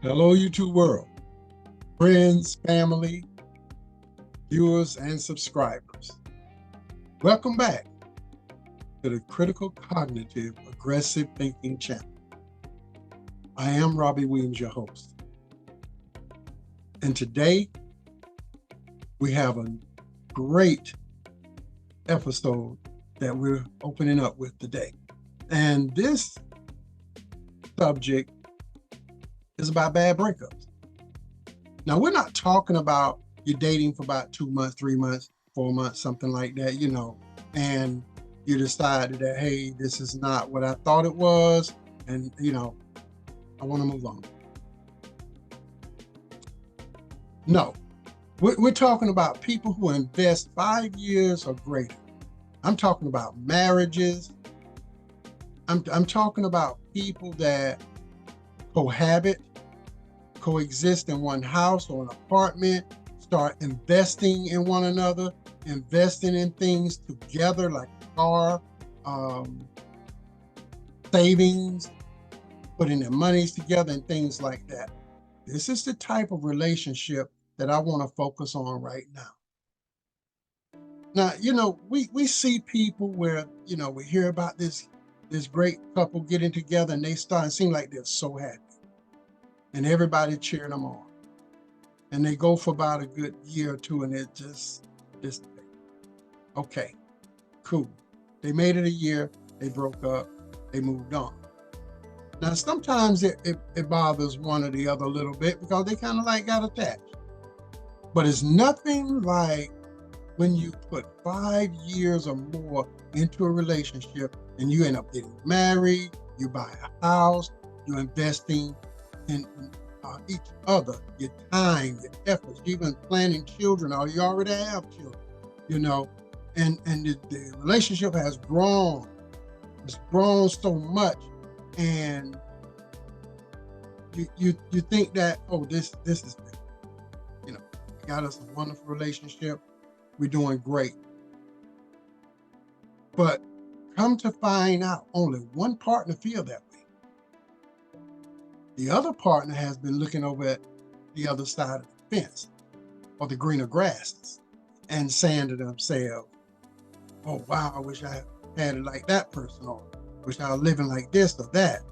Hello, YouTube world, friends, family, viewers, and subscribers. Welcome back to the Critical Cognitive Aggressive Thinking channel. I am Robbie Williams, your host. And today, we have a great episode that we're opening up with today. And this subject is about bad breakups. Now, we're not talking about you're dating for about 2 months, 3 months, 4 months, something like that, and you decided that, hey, this is not what I thought it was, and, I want to move on. No, we're talking about people who invest 5 years or greater. I'm talking about marriages. I'm talking about people that cohabit, coexist in one house or an apartment, start investing in one another, investing in things together like a car, savings, putting their monies together and things like that. This is the type of relationship that I want to focus on right now. Now, we see people where, we hear about this great couple getting together and they start and seem like they're so happy. And everybody cheering them on. And they go for about a good year or two and it just okay, cool. They made it a year, they broke up, they moved on. Now, sometimes it bothers one or the other a little bit because they kind of like got attached. But it's nothing like when you put 5 years or more into a relationship and you end up getting married, you buy a house, you're investing in each other, your time, your efforts, even planning children, or you already have children, and the relationship has grown. It's grown so much, and you think that, oh, this is it. We got us a wonderful relationship. We're doing great. But come to find out, only one partner feels that way. The other partner has been looking over at the other side of the fence or the greener grasses and saying to themselves, oh, wow, I wish I had it like that person, or wish I was living like this or that,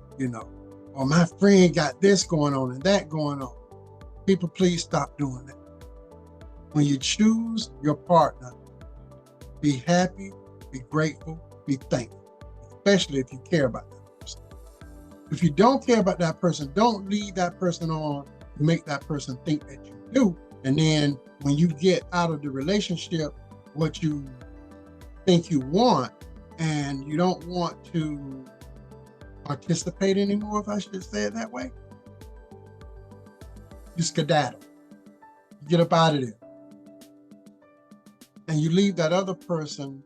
or my friend got this going on and that going on. People, please stop doing that. When you choose your partner, be happy, be grateful, be thankful, especially if you care about them. If you don't care about that person, don't lead that person on to make that person think that you do. And then when you get out of the relationship, what you think you want, and you don't want to participate anymore, if I should say it that way, you skedaddle. You get up out of there. And you leave that other person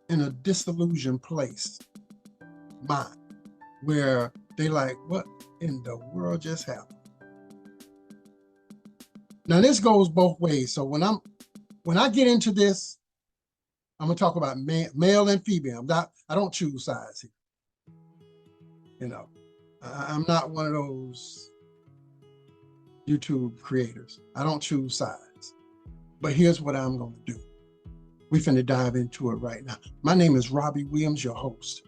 in a disillusioned place, mind, where they like, what in the world just happened? Now, this goes both ways. So when I get into this, I'm gonna talk about male and female. I don't choose sides here. I'm not one of those YouTube creators. I don't choose sides. But here's what I'm gonna do. We finna dive into it right now. My name is Robbie Williams, your host.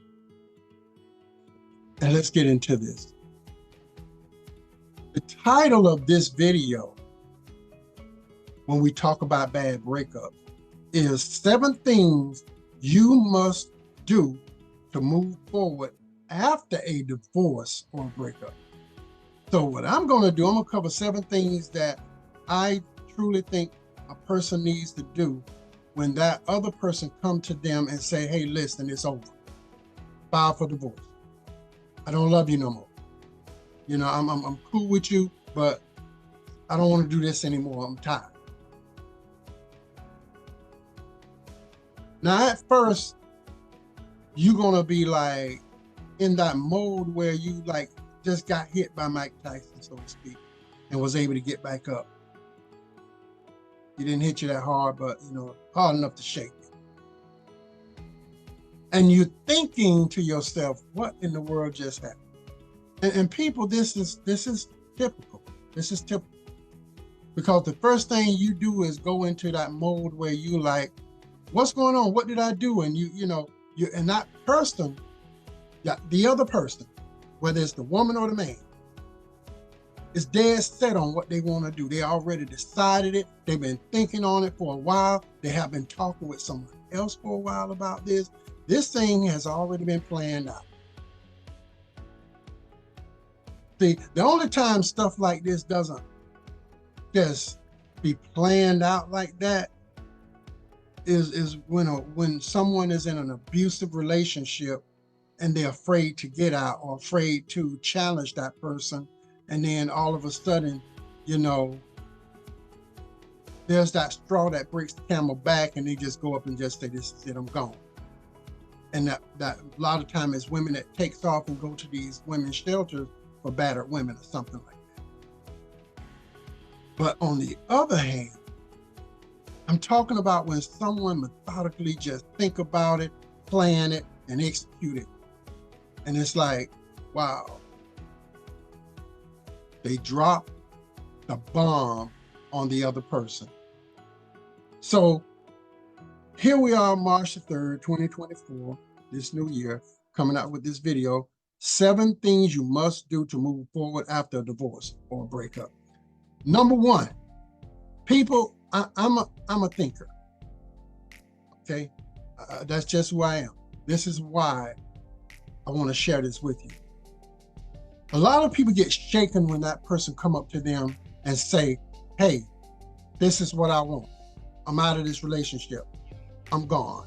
And let's get into this. The title of this video, when we talk about bad breakup, is 7 things you must do to move forward after a divorce or a breakup. So what I'm gonna do, I'm gonna cover 7 things that I truly think a person needs to do when that other person come to them and say, hey, listen, it's over. File for divorce. I don't love you no more. I'm cool with you, but I don't want to do this anymore. I'm tired. Now, at first, you're going to be like in that mode where you like just got hit by Mike Tyson, so to speak, and was able to get back up. He didn't hit you that hard, but, hard enough to shake you. And you're thinking to yourself, what in the world just happened? And people, this is typical. This is typical. Because the first thing you do is go into that mode where you like, what's going on? What did I do? And and that person, the other person, whether it's the woman or the man, is dead set on what they want to do. They already decided it. They've been thinking on it for a while. They have been talking with someone else for a while about this. This thing has already been planned out. See, the only time stuff like this doesn't just be planned out like that is when someone is in an abusive relationship and they're afraid to get out or afraid to challenge that person. And then all of a sudden, there's that straw that breaks the camel back and they just go up and just say, this is it, I'm gone. And that a lot of time is women that takes off and go to these women's shelters for battered women or something like that. But on the other hand, I'm talking about when someone methodically just think about it, plan it, and execute it. And it's like, wow, they drop the bomb on the other person. So here we are, March the 3rd, 2024, this new year, coming out with this video, 7 things you must do to move forward after a divorce or a breakup. Number 1, people, I'm a thinker, okay? That's just who I am. This is why I want to share this with you. A lot of people get shaken when that person come up to them and say, hey, this is what I want. I'm out of this relationship. I'm gone.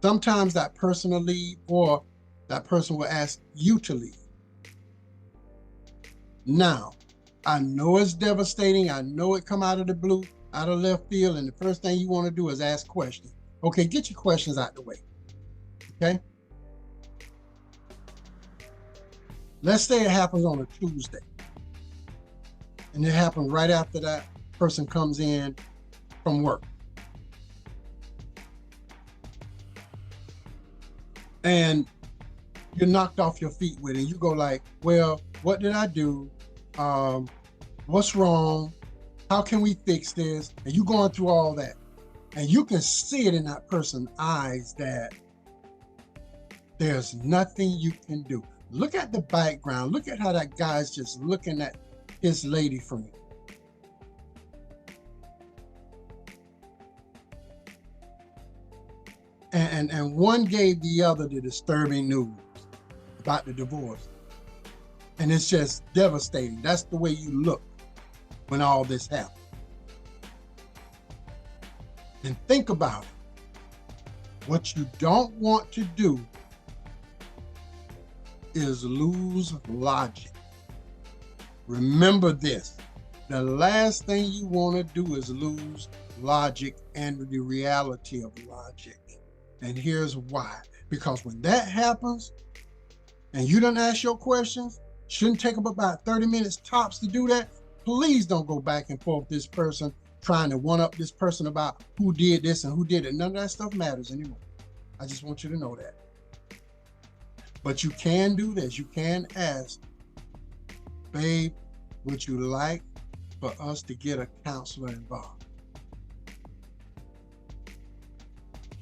Sometimes that person will leave, or that person will ask you to leave. Now, I know it's devastating. I know it come out of the blue, out of left field, and the first thing you want to do is ask questions. Okay, get your questions out the way. Okay? Let's say it happens on a Tuesday, and it happened right after that person comes in from work. And you're knocked off your feet with it. You go like, well, what did I do? What's wrong? How can we fix this? And you going through all that. And you can see it in that person's eyes that there's nothing you can do. Look at the background. Look at how that guy's just looking at his lady friend. And one gave the other the disturbing news about the divorce. And it's just devastating. That's the way you look when all this happens. And think about it. What you don't want to do is lose logic. Remember this. The last thing you want to do is lose logic and the reality of logic. And here's why. Because when that happens, and you don't ask your questions, shouldn't take up about 30 minutes tops to do that. Please don't go back and forth with this person, trying to one-up this person about who did this and who did it. None of that stuff matters anymore. I just want you to know that. But you can do this. You can ask, babe, would you like for us to get a counselor involved?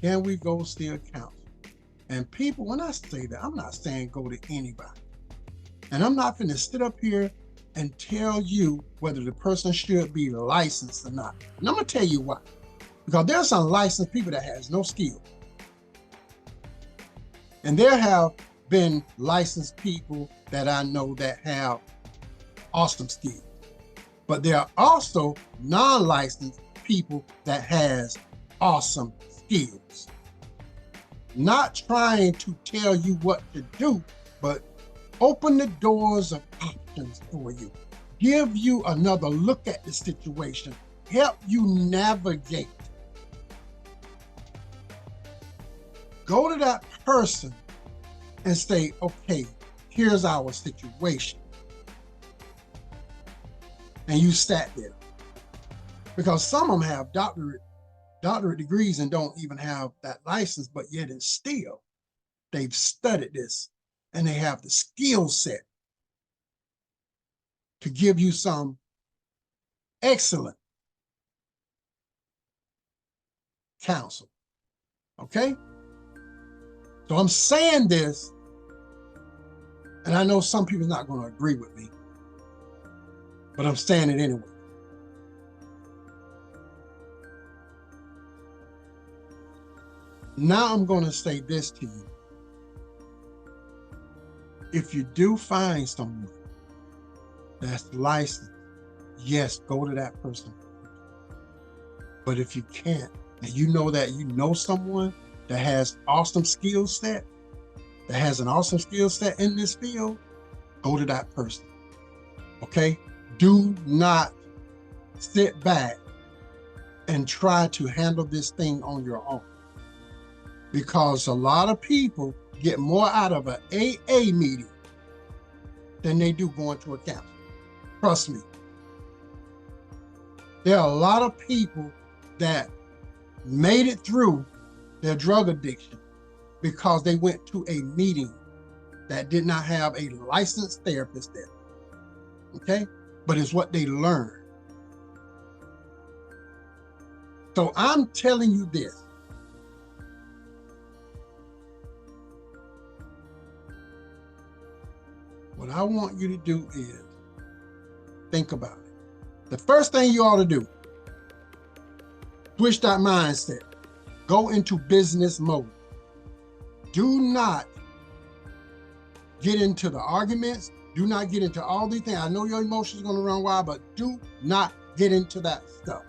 Can we go see a counselor? And people, when I say that, I'm not saying go to anybody. And I'm not going to sit up here and tell you whether the person should be licensed or not. And I'm going to tell you why. Because there's some licensed people that has no skill. And there have been licensed people that I know that have awesome skills. But there are also non-licensed people that has awesome skills. Not trying to tell you what to do, but open the doors of options for you. Give you another look at the situation. Help you navigate. Go to that person and say, okay, here's our situation. And you sat there. Because some of them have doctorate degrees and don't even have that license, but yet and still, they've studied this and they have the skill set to give you some excellent counsel. Okay? So I'm saying this, and I know some people are not going to agree with me, but I'm saying it anyway. Now I'm going to say this to you. If you do find someone that's licensed, yes, go to that person. But if you can't, and you know that you know someone that has awesome skill set, that has an awesome skill set in this field, go to that person. Okay? Do not sit back and try to handle this thing on your own. Because a lot of people get more out of an AA meeting than they do going to a counselor. Trust me. There are a lot of people that made it through their drug addiction because they went to a meeting that did not have a licensed therapist there. Okay? But it's what they learned. So I'm telling you this. What I want you to do is think about it. The first thing you ought to do, switch that mindset. Go into business mode. Do not get into the arguments. Do not get into all these things. I know your emotions are going to run wild, but do not get into that stuff.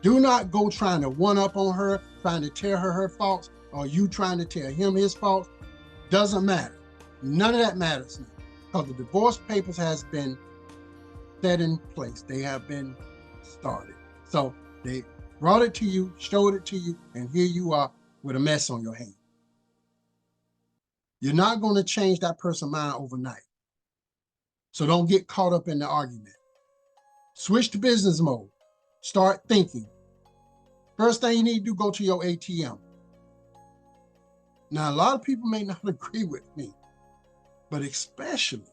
Do not go trying to one up on her, trying to tell her faults, or you trying to tell him his faults. Doesn't matter. None of that matters now. Because the divorce papers has been set in place. They have been started. So they brought it to you, showed it to you, and here you are with a mess on your hand. You're not going to change that person's mind overnight. So don't get caught up in the argument. Switch to business mode. Start thinking. First thing you need to do, go to your ATM. Now, a lot of people may not agree with me, but especially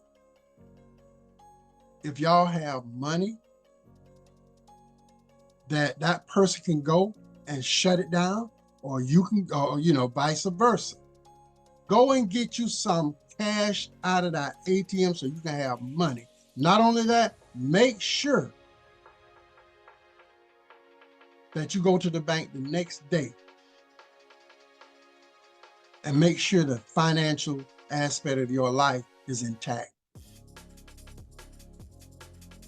if y'all have money that person can go and shut it down, or you can, or vice versa. Go and get you some cash out of that ATM so you can have money. Not only that, make sure that you go to the bank the next day and make sure the financial aspect of your life is intact.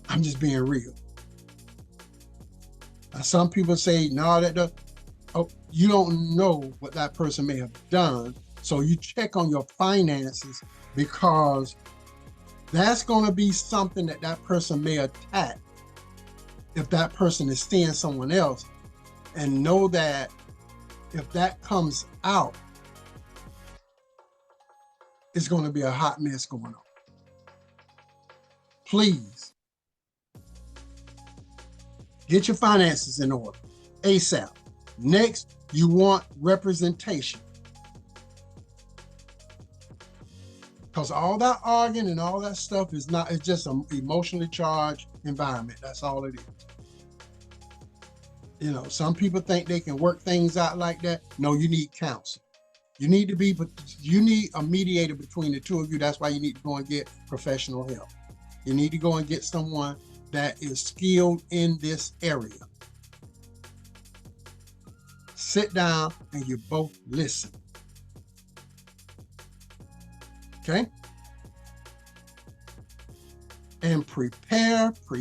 I'm just being real. Now, some people say, no, you don't know what that person may have done. So you check on your finances, because that's going to be something that person may attack if that person is seeing someone else. And know that if that comes out, it's going to be a hot mess going on. Please get your finances in order ASAP. Next, you want representation. Because all that arguing and all that stuff it's just an emotionally charged environment. That's all it is. Some people think they can work things out like that. No, you need counsel. You need a mediator between the two of you. That's why you need to go and get professional help. You need to go and get someone that is skilled in this area. Sit down and you both listen. Okay? And prepare for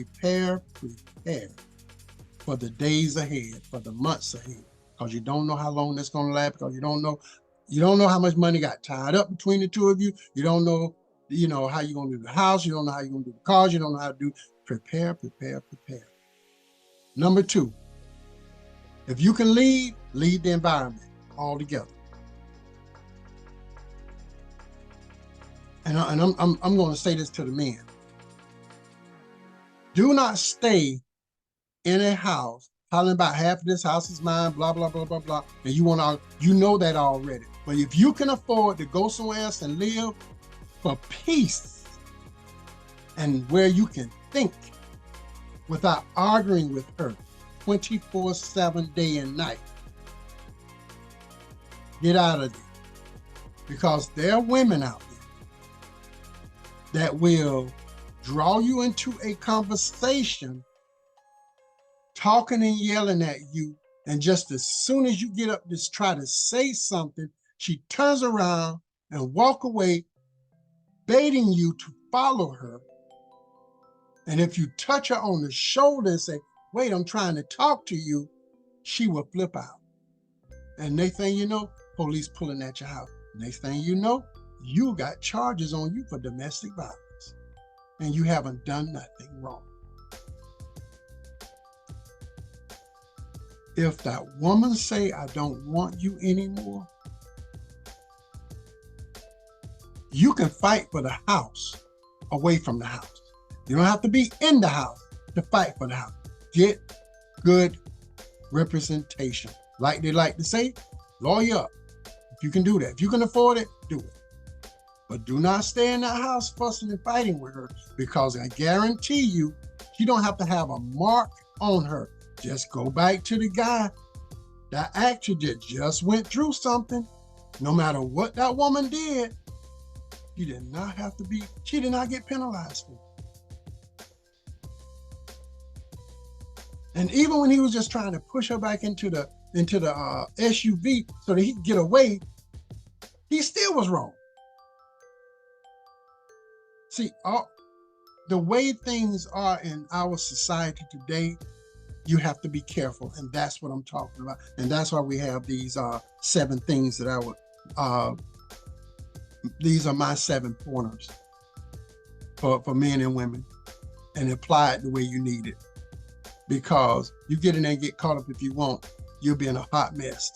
the days ahead, for the months ahead. Because you don't know how long that's going to last, because you don't know how much money got tied up between the two of you. You don't know, how you're going to do the house. You don't know how you're going to do the cars. You don't know how to do. Prepare. Number 2, if you can leave the environment altogether. And I'm going to say this to the men. Do not stay in a house hollering about half of this house is mine, blah, blah, blah, blah, blah. And you know that already. But if you can afford to go somewhere else and live for peace, and where you can think without arguing with her 24/7, day and night. Get out of there. Because there are women out there that will draw you into a conversation, talking and yelling at you, and just as soon as you get up to try to say something, she turns around and walk away, baiting you to follow her. And if you touch her on the shoulder and say, wait, I'm trying to talk to you, she will flip out. And next thing you know, police pulling at your house. Next thing you know, you got charges on you for domestic violence. And you haven't done nothing wrong. If that woman say, I don't want you anymore, you can fight for the house away from the house. You don't have to be in the house to fight for the house. Get good representation. Like they like to say, lawyer up. If you can do that, if you can afford it, do it. But do not stay in that house fussing and fighting with her, because I guarantee you, she don't have to have a mark on her. Just go back to the guy, that actor that just went through something. No matter what that woman did, she did not get penalized for it. And even when he was just trying to push her back into the SUV so that he could get away, he still was wrong. See, the way things are in our society today, you have to be careful, and that's what I'm talking about. And that's why we have these 7 things that I would. These are my 7 pointers for men and women, and apply it the way you need it. Because you get in there and get caught up if you want, you'll be in a hot mess.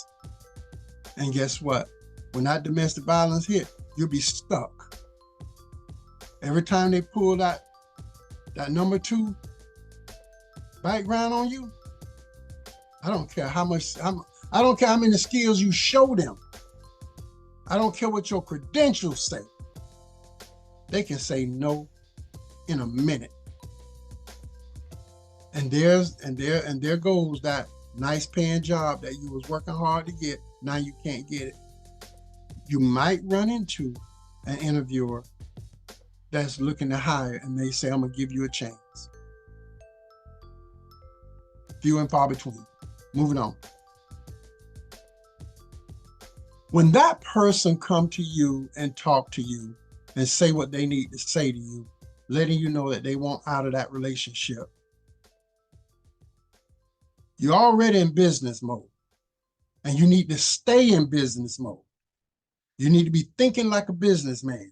And guess what? When that domestic violence hit, you'll be stuck. Every time they pull that number 2 background on you, I don't care how many skills you show them. I don't care what your credentials say. They can say no in a minute. And there goes that nice paying job that you was working hard to get. Now you can't get it. You might run into an interviewer that's looking to hire, and they say, I'm gonna give you a chance. Few and far between. Moving on. When that person come to you and talk to you and say what they need to say to you, letting you know that they want out of that relationship, you're already in business mode, and you need to stay in business mode. You need to be thinking like a businessman.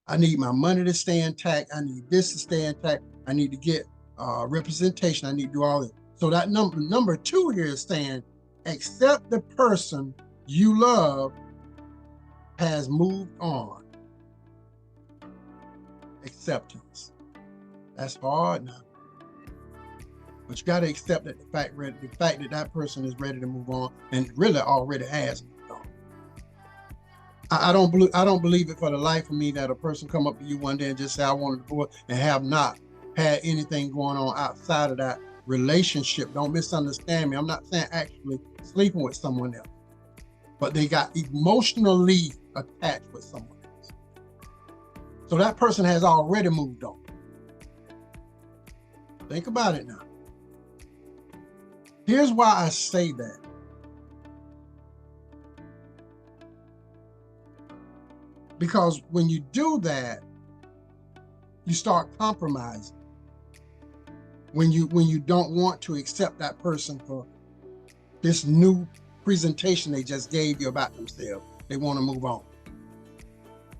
I need my money to stay intact. I need this to stay intact. I need to get representation. I need to do all this. So that number 2 here is saying, accept the person you love has moved on. Acceptance. That's hard now. But you got to accept that the fact that person is ready to move on, and really already has moved on. I don't believe it for the life of me that a person come up to you one day and just say, I want a divorce, and have not had anything going on outside of that relationship. Don't misunderstand me. I'm not saying actually sleeping with someone else, but they got emotionally attached with someone else. So that person has already moved on. Think about it now. Here's why I say that. Because when you do that, you start compromising. When you don't want to accept that person for this new presentation they just gave you about themselves, they want to move on.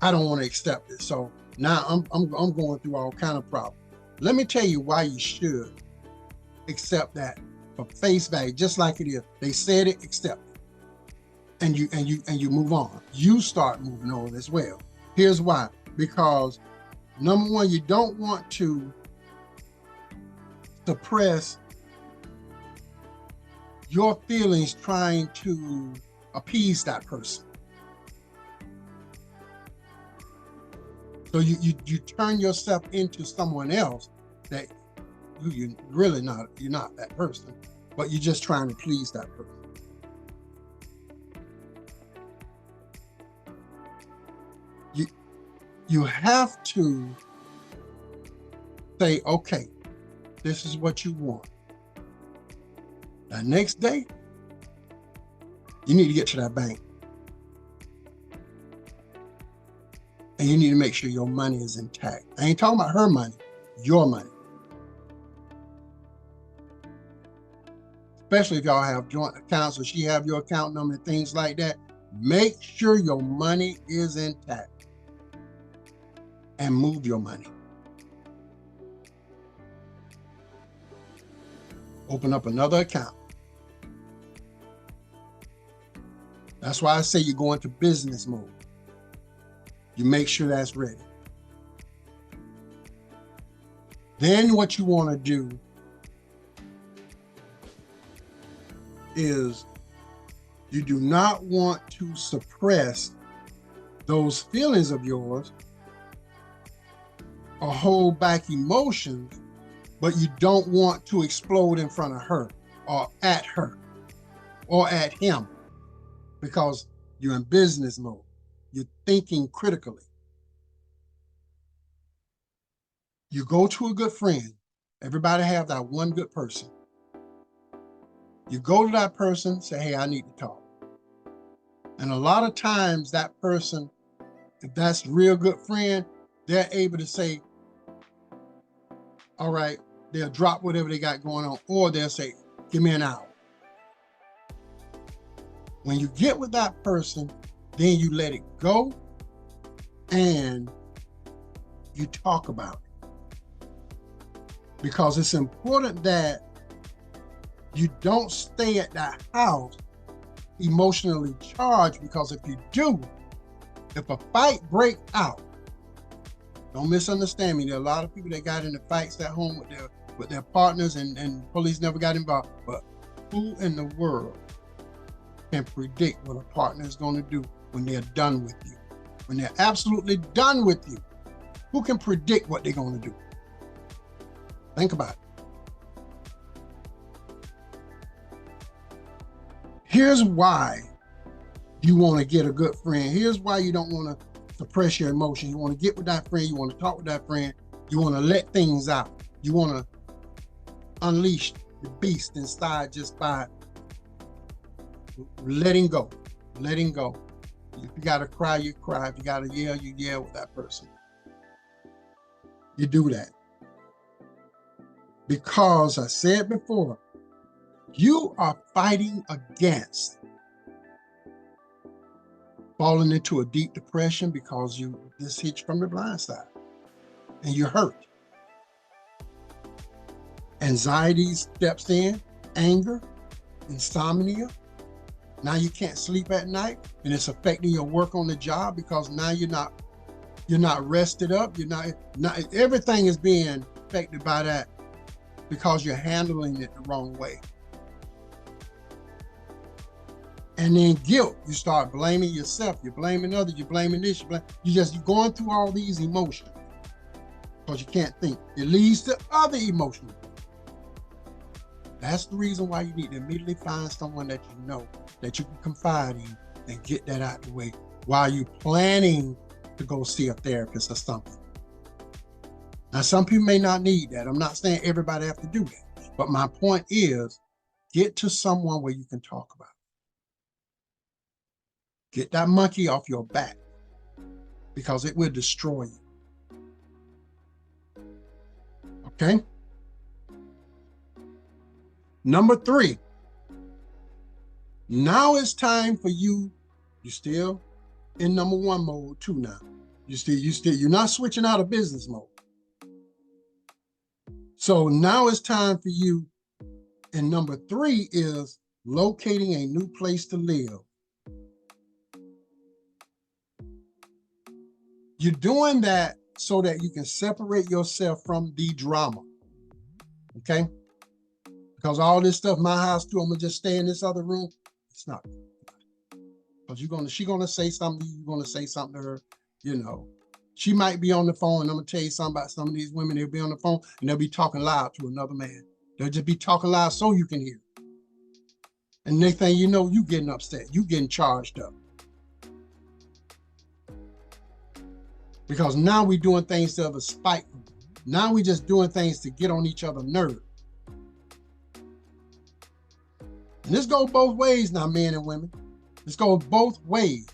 I don't want to accept it. So now I'm going through all kind of problems. Let me tell you why you should accept that for face value, just like it is. They said it, accept it. And you move on. You start moving on as well. Here's why. Because number 1, you don't want to suppress your feelings trying to appease that person. So you turn yourself into someone else that you're really not. You're not that person, but you're just trying to please that person. You have to say, okay, this is what you want. The next day, you need to get to that bank. And you need to make sure your money is intact. I ain't talking about her money, your money. Especially if y'all have joint accounts or she have your account number and things like that. Make sure your money is intact and move your money. Open up another account. That's why I say you go into business mode. You make sure that's ready. Then what you want to do is you do not want to suppress those feelings of yours or hold back emotions, but you don't want to explode in front of her or at him, because you're in business mode. You're thinking critically. You go to a good friend. Everybody have that one good person. You go to that person, say, hey, I need to talk. And a lot of times that person, if that's a real good friend, they're able to say, all right, they'll drop whatever they got going on, or they'll say, give me an hour. When you get with that person, then you let it go and you talk about it. Because it's important that you don't stay at that house emotionally charged, because if you do, if a fight breaks out, don't misunderstand me, there are a lot of people that got into fights at home with their partners and police never got involved. But who in the world can predict what a partner is going to do when they're done with you? When they're absolutely done with you, who can predict what they're going to do? Think about it. Here's why you want to get a good friend. Here's why you don't want to suppress your emotions. You want to get with that friend. You want to talk with that friend. You want to let things out. You want to unleash the beast inside just by letting go. Letting go. If you got to cry, you cry. If you got to yell, you yell with that person. You do that. Because I said before, you are fighting against falling into a deep depression because you just hit you from the blind side and you're hurt. Anxiety steps in, anger, insomnia. Now you can't sleep at night, and it's affecting your work on the job because now you're not rested up. You're not everything is being affected by that because you're handling it the wrong way. And then guilt, you start blaming yourself, you're blaming others, you're blaming this, you're going through all these emotions because you can't think. It leads to other emotions. That's the reason why you need to immediately find someone that you know, that you can confide in and get that out of the way while you're planning to go see a therapist or something. Now, some people may not need that. I'm not saying everybody have to do that. But my point is, get to someone where you can talk about it. Get that monkey off your back because it will destroy you. Okay? Number 3, now it's time for you. You're still in number 1 mode too now. You're not switching out of business mode. So now it's time for you. And number 3 is locating a new place to live. You're doing that so that you can separate yourself from the drama. Okay? Because all this stuff, my house too, I'm gonna just stay in this other room. It's not. Because she's gonna say something, you're gonna say something to her, She might be on the phone, and I'm gonna tell you something about some of these women. They'll be on the phone and they'll be talking loud to another man. They'll just be talking loud so you can hear. And next thing you know, you getting upset. You getting charged up. Because now we're doing things to other spiteful. Now we're just doing things to get on each other's nerves. And this goes both ways now, men and women. This goes both ways.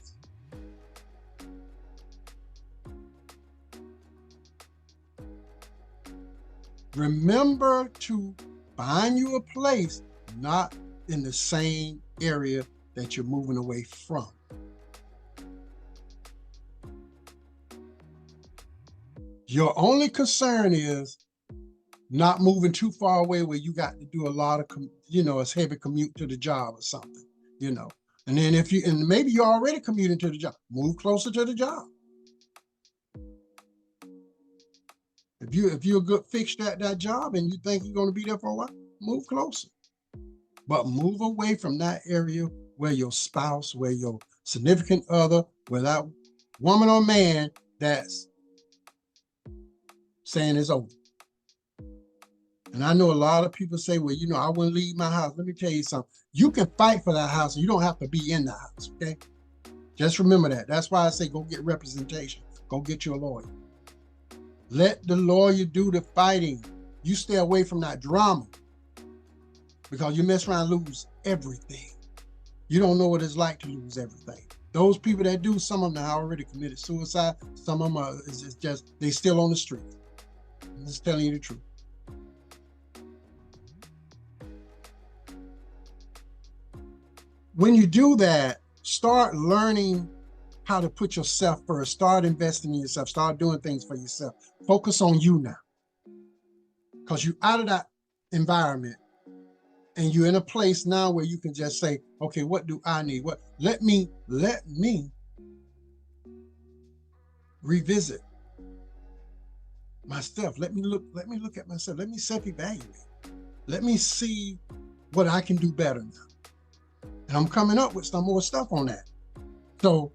Remember to find you a place not in the same area that you're moving away from. Your only concern is not moving too far away where you got to do a lot of, a heavy commute to the job or something, And then and maybe you're already commuting to the job, move closer to the job. If you're a good fixture at that job and you think you're going to be there for a while, move closer. But move away from that area where your spouse, where your significant other, where that woman or man that's saying it's over. And I know a lot of people say, well, I wouldn't leave my house. Let me tell you something. You can fight for that house. You don't have to be in the house, okay? Just remember that. That's why I say go get representation. Go get your lawyer. Let the lawyer do the fighting. You stay away from that drama because you mess around and lose everything. You don't know what it's like to lose everything. Those people that do, some of them have already committed suicide. Some of them it's just, they still on the street. I'm just telling you the truth. When you do that, start learning how to put yourself first. Start investing in yourself. Start doing things for yourself. Focus on you now. Because you're out of that environment and you're in a place now where you can just say, okay, what do I need? Let me revisit myself. Let me look at myself. Let me self-evaluate. Let me see what I can do better now. And I'm coming up with some more stuff on that. So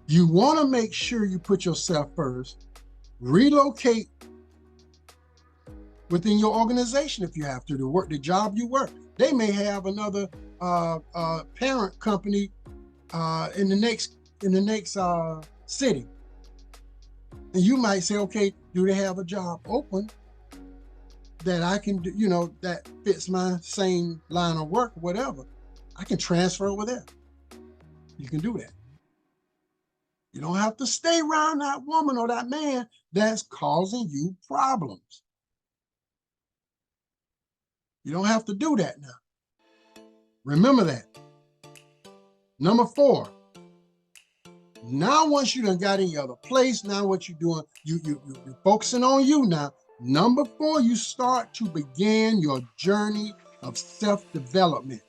you want to make sure you put yourself first. Relocate within your organization if you have to work the job you work. They may have another parent company in the next city, and you might say, okay, do they have a job open that I can do? That fits my same line of work, whatever. I can transfer over there. You can do that. You don't have to stay around that woman or that man that's causing you problems. You don't have to do that now. Remember that. Number 4. Now, once you done got in your other place, now what you're doing, you're focusing on you now. Number 4, you start to begin your journey of self-development.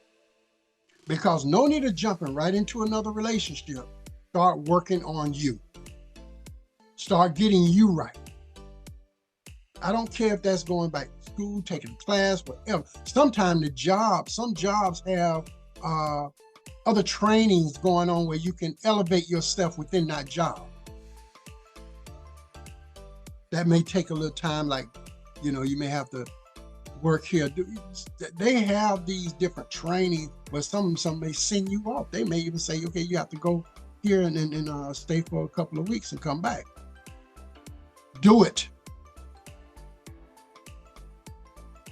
Because no need of jumping right into another relationship. Start working on you. Start getting you right. I don't care if that's going back to school, taking a class, whatever. Sometimes some jobs have other trainings going on where you can elevate yourself within that job. That may take a little time, like, you may have to work here. They have these different trainings where some may send you off. They may even say, okay, you have to go here and stay for a couple of weeks and come back. Do it.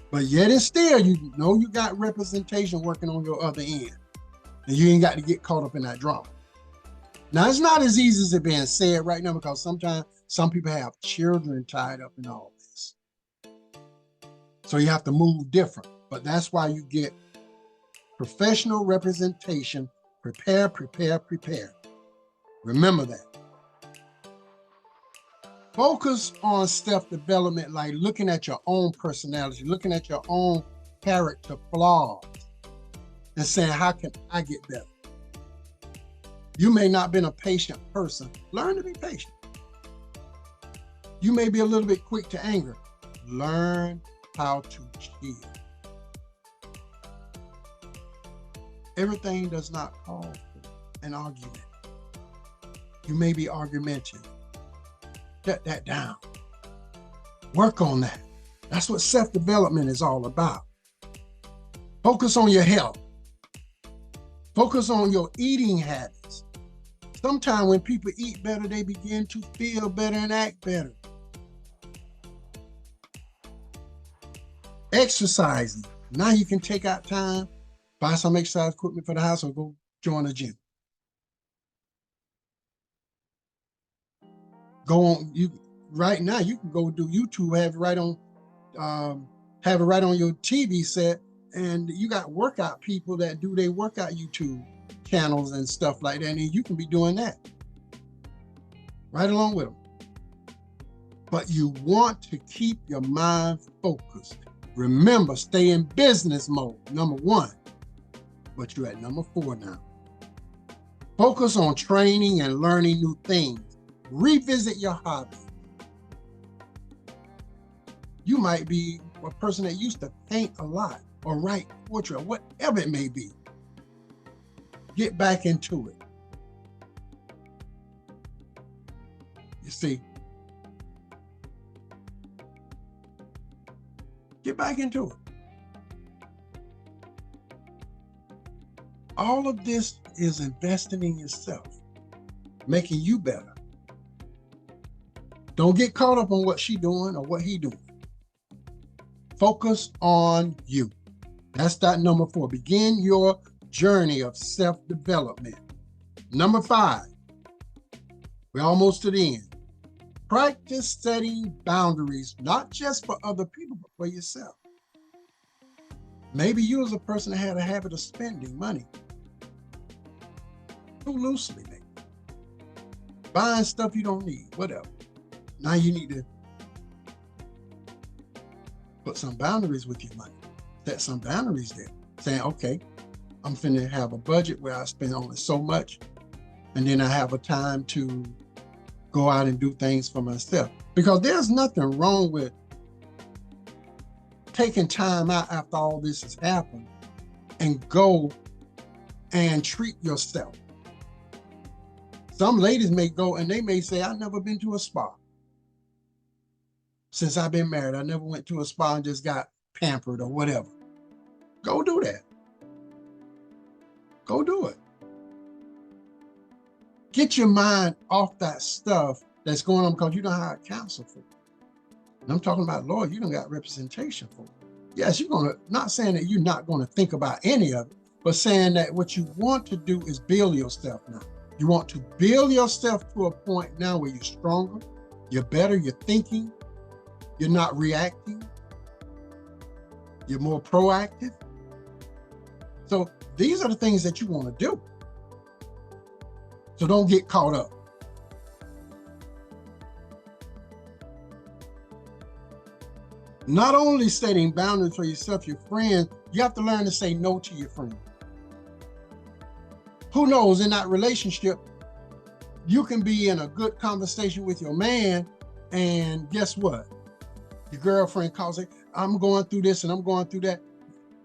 But yet and still, you got representation working on your other end. And you ain't got to get caught up in that drama. Now, it's not as easy as it being said right now, because sometimes some people have children tied up in all this. So you have to move different. But that's why you get professional representation. Prepare. Remember that. Focus on self-development, like looking at your own personality, looking at your own character flaws, and saying, how can I get better? You may not have been a patient person. Learn to be patient. You may be a little bit quick to anger. Learn how to chill. Everything does not call for an argument. You may be argumentative. Shut that down. Work on that. That's what self-development is all about. Focus on your health. Focus on your eating habits. Sometimes when people eat better, they begin to feel better and act better. Exercising. Now you can take out time, buy some exercise equipment for the house, or go join a gym. Go on, right now you can go do YouTube, have it right on your TV set, and you got workout people that do their workout YouTube channels and stuff like that, and you can be doing that right along with them. But you want to keep your mind focused. Remember, stay in business mode, number 1. But you're at number 4 now. Focus on training and learning new things. Revisit your hobby. You might be a person that used to paint a lot or write poetry or whatever it may be. Get back into it. You see, get back into it. All of this is investing in yourself, making you better. Don't get caught up on what she's doing or what he's doing. Focus on you. That's that number 4. Begin your journey of self-development. Number 5. We're almost to the end. Practice setting boundaries, not just for other people, but for yourself. Maybe you as a person that had a habit of spending money too loosely, maybe. Buying stuff you don't need, whatever. Now you need to put some boundaries with your money. Set some boundaries there. Saying, okay, I'm finna have a budget where I spend only so much, and then I have a time to go out and do things for myself. Because there's nothing wrong with taking time out after all this has happened and go and treat yourself. Some ladies may go and they may say, I've never been to a spa. Since I've been married, I never went to a spa and just got pampered or whatever. Go do that. Go do it. Get your mind off that stuff that's going on, because you don't have counsel for it. And I'm talking about lawyers, you don't got representation for it. Yes, you're gonna, not saying that you're not gonna think about any of it, but saying that what you want to do is build yourself now. You want to build yourself to a point now where you're stronger, you're better, you're thinking, you're not reacting, you're more proactive. So these are the things that you want to do. So don't get caught up. Not only setting boundaries for yourself, your friends, you have to learn to say no to your friends. Who knows, in that relationship, you can be in a good conversation with your man, and guess what? Your girlfriend calls it, I'm going through this and I'm going through that.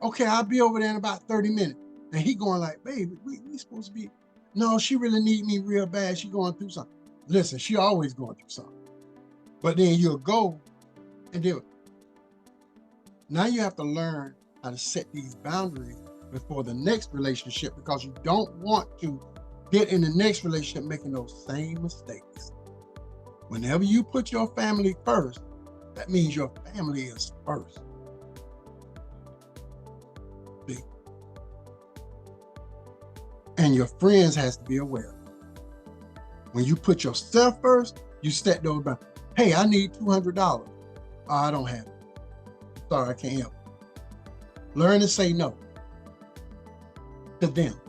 Okay, I'll be over there in about 30 minutes. And he going like, baby, we supposed to be, no, she really need me real bad. She going through something. Listen, she always going through something. But then you'll go and do it. Now you have to learn how to set these boundaries before the next relationship, because you don't want to get in the next relationship making those same mistakes. Whenever you put your family first, that means your family is first. See? And your friends has to be aware. When you put yourself first, you set those boundaries. Hey, I need $200. Oh, I don't have it. Sorry, I can't help. Learn to say no to them.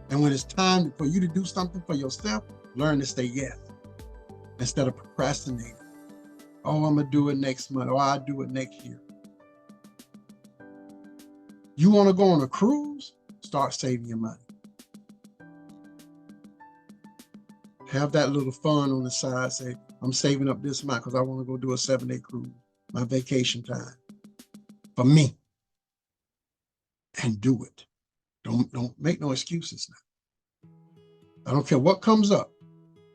And when it's time for you to do something for yourself, learn to say yes instead of procrastinating. Oh, I'm gonna do it next month, or I'll do it next year. You want to go on a cruise? Start saving your money. Have that little fun on the side. Say, I'm saving up this amount because I want to go do a 7-day cruise, my vacation time, for me. And do it. Don't make no excuses now. I don't care what comes up.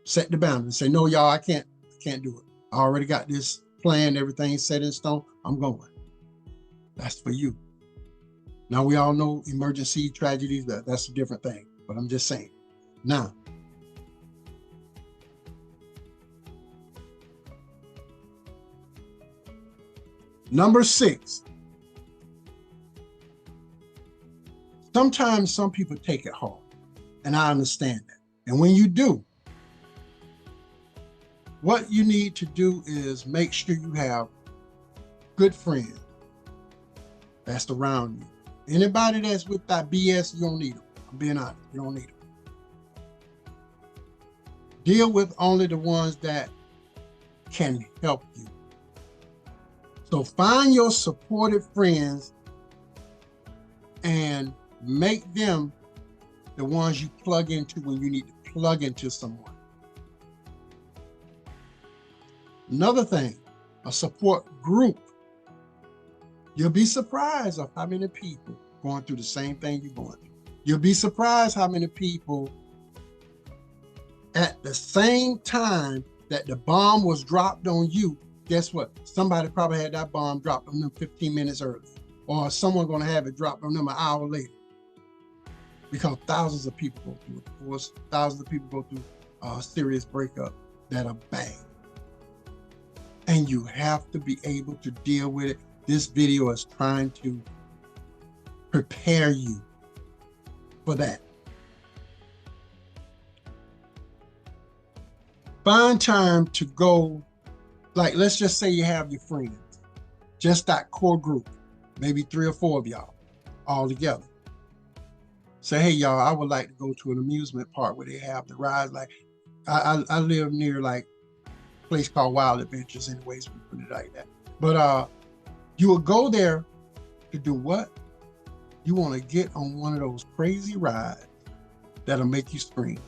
Set the boundary. Say, no, y'all, I can't do it. I already got this plan, everything set in stone. I'm going. That's for you. Now, we all know emergency tragedies, that's a different thing, but I'm just saying. Now, number 6, sometimes some people take it hard, and I understand that. And when you do, what you need to do is make sure you have good friends that's around you. Anybody that's with that BS, you don't need them. I'm being honest, you don't need them. Deal with only the ones that can help you. So find your supportive friends and make them the ones you plug into when you need to plug into someone. Another thing, a support group. You'll be surprised of how many people going through the same thing you're going through. You'll be surprised how many people at the same time that the bomb was dropped on you, guess what? Somebody probably had that bomb dropped on them 15 minutes early, or someone going to have it dropped on them an hour later. Because thousands of people go through a divorce, thousands of people go through a serious breakup that are bad. And you have to be able to deal with it. This video is trying to prepare you for that. Find time to go, like, let's just say you have your friends, just that core group, maybe 3 or 4 of y'all all together. Say, hey, y'all, I would like to go to an amusement park where they have the rides. Like, I live near, like, a place called Wild Adventures, anyways, we put it like that. But you will go there to do what? You want to get on one of those crazy rides that'll make you scream.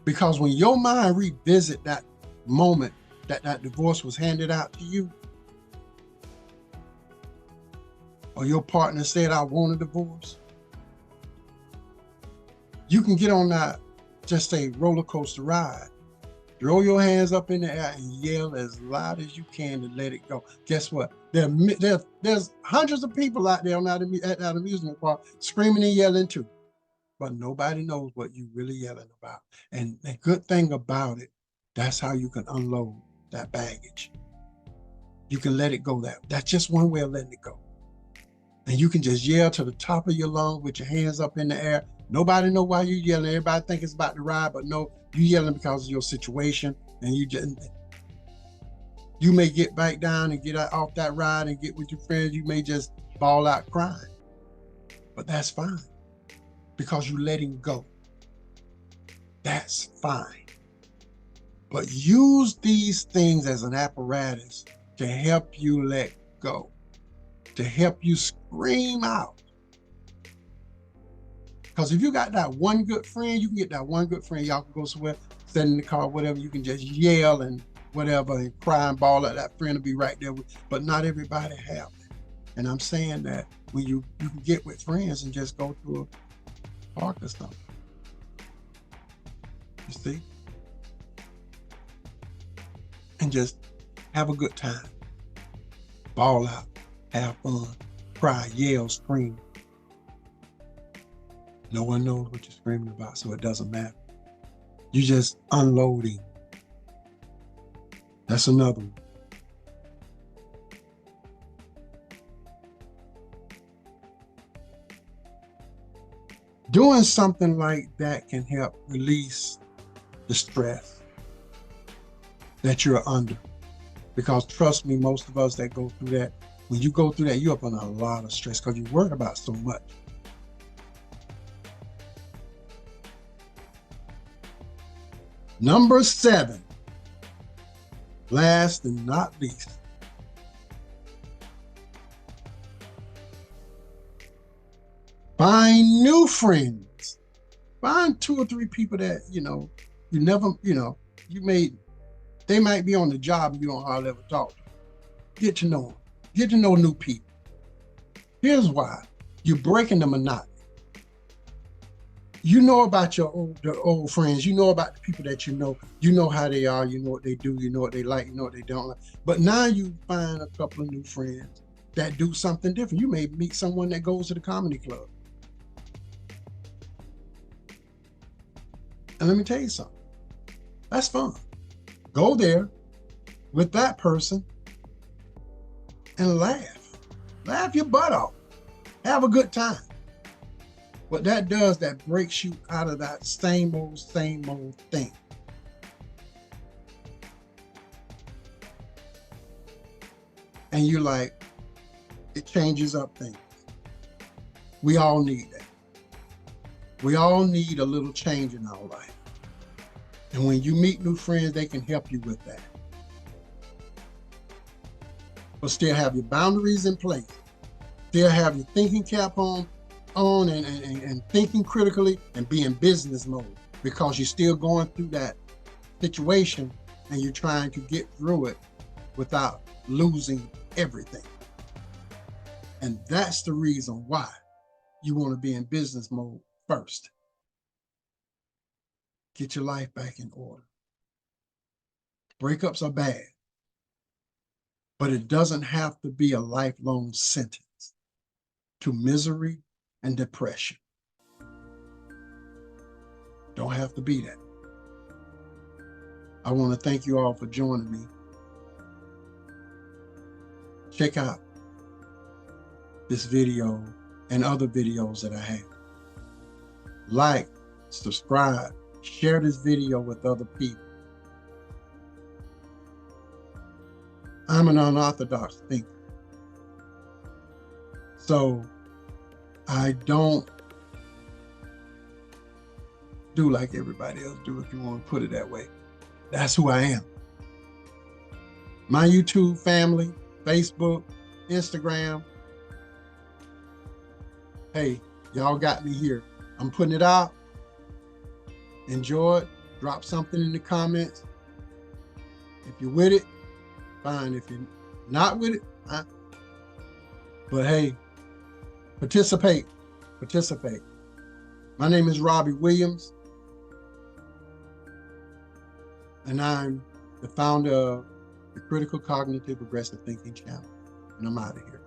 Because when your mind revisit that moment that that divorce was handed out to you, or your partner said, I want a divorce, you can get on that, just say, roller coaster ride. Throw your hands up in the air and yell as loud as you can to let it go. Guess what? There's hundreds of people out there at that amusement park screaming and yelling too. But nobody knows what you're really yelling about. And the good thing about it, that's how you can unload that baggage. You can let it go. That's just one way of letting it go. And you can just yell to the top of your lungs with your hands up in the air. Nobody know why you're yelling. Everybody think it's about the ride, but no, you yelling because of your situation. And you may get back down and get off that ride and get with your friends. You may just bawl out crying, but that's fine because you're letting go. That's fine. But use these things as an apparatus to help you let go, to help you scream out. Because if you got that one good friend, you can get that one good friend. Y'all can go somewhere, sit in the car, whatever. You can just yell and whatever and cry and bawl at that friend will be right there. But not everybody have it. And I'm saying that when you can get with friends and just go to a park or something. You see? And just have a good time. Bawl out, have fun, cry, yell, scream. No one knows what you're screaming about, so it doesn't matter. You're just unloading. That's another one. Doing something like that can help release the stress that you're under. Because trust me, most of us that go through that, when you go through that, you're up on a lot of stress because you worry about so much. Number 7, last and not least, find new friends. Find 2 or 3 people that, you never, they might be on the job and you don't hardly ever talk to them. Get to know them. Get to know new people. Here's why. You're breaking the monotony. You know about the old friends. You know about the people that you know. You know how they are. You know what they do. You know what they like. You know what they don't like. But now you find a couple of new friends that do something different. You may meet someone that goes to the comedy club. And let me tell you something. That's fun. Go there with that person and laugh. Laugh your butt off. Have a good time. What that does, that breaks you out of that same old thing. And you're like, it changes up things. We all need that. We all need a little change in our life. And when you meet new friends, they can help you with that. But still have your boundaries in place. Still have your thinking cap on and thinking critically and be in business mode, because you're still going through that situation and you're trying to get through it without losing everything. And that's the reason why you want to be in business mode first. Get your life back in order. Breakups are bad, but it doesn't have to be a lifelong sentence to misery and depression. Don't have to be that. I want to thank you all for joining me. Check out this video and other videos that I have. Like, subscribe, share this video with other people. I'm an unorthodox thinker. So I don't do like everybody else do, if you want to put it that way. That's who I am. My YouTube family, Facebook, Instagram. Hey, y'all got me here. I'm putting it out. Enjoy it. Drop something in the comments. If you're with it, fine. If you're not with it, but hey, participate. My name is Robbie Williams, and I'm the founder of the Critical Cognitive Aggressive Thinking channel, and I'm out of here.